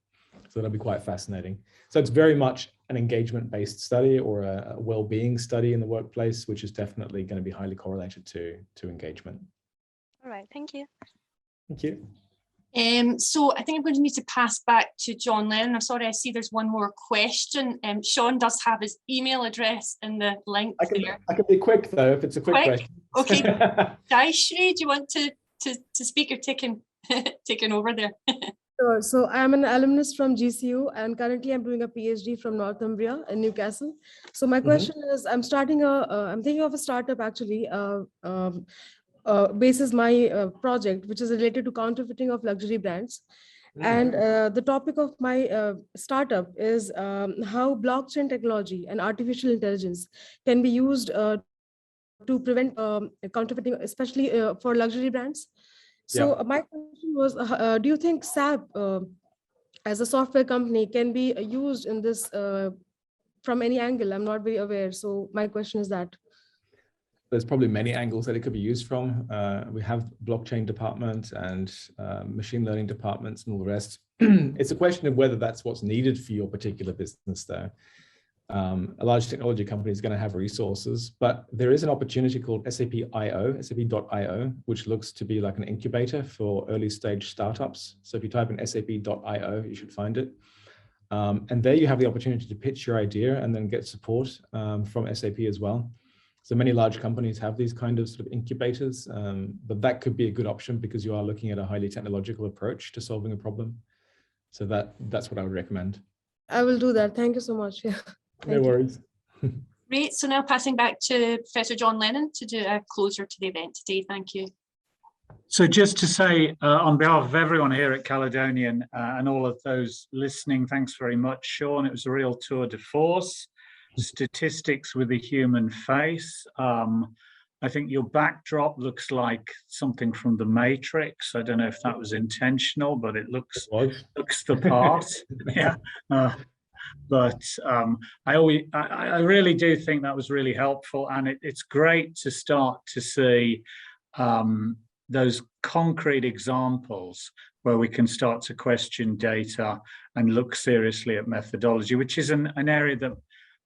So that'll be quite fascinating. So it's very much an engagement-based study or a well-being study in the workplace, which is definitely going to be highly correlated to engagement. All right, thank you. Thank you. So I think I'm going to need to pass back to John Lennon. I'm sorry, I see there's one more question. Sean does have his email address in the link there. I can be quick though, if it's a quick question. Okay. Jayashree, do you want to speak? You're taking over there. Sure. So I'm an alumnus from GCU and currently I'm doing a PhD from Northumbria in Newcastle. So my question is, I'm thinking of a startup actually, basis my project, which is related to counterfeiting of luxury brands. And the topic of my startup is how blockchain technology and artificial intelligence can be used to prevent counterfeiting, especially for luxury brands. So my question was, do you think SAP as a software company can be used in this from any angle? I'm not very aware. So my question is that. There's probably many angles that it could be used from. We have blockchain department and machine learning departments and all the rest. It's a question of whether that's what's needed for your particular business though. A large technology company is going to have resources, but there is an opportunity called SAP.io, SAP.io, which looks to be like an incubator for early stage startups. So if you type in SAP.io, you should find it. And there you have the opportunity to pitch your idea and then get support from SAP as well. So many large companies have these kind of sort of incubators, but that could be a good option because you are looking at a highly technological approach to solving a problem. So that's what I would recommend. I will do that. Thank you so much. Yeah. No worries. Great. So now passing back to Professor John Lennon to do a closer to the event today. Thank you. So just to say, on behalf of everyone here at Caledonian and all of those listening, thanks very much, Sean. It was a real tour de force. Statistics with a human face. I think your backdrop looks like something from the Matrix. I don't know if that was intentional, but it looks the part. Yeah. But I really do think that was really helpful, and it's great to start to see those concrete examples where we can start to question data and look seriously at methodology, which is an area that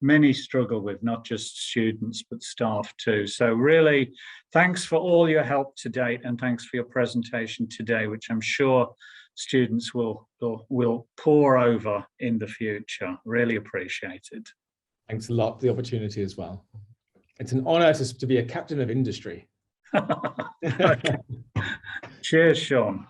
many struggle with, not just students, but staff too. So really, thanks for all your help to date, and thanks for your presentation today, which I'm sure students will pore over in the future. Really appreciate it. Thanks a lot for the opportunity as well. It's an honor to be a captain of industry. Okay. Cheers, Sean.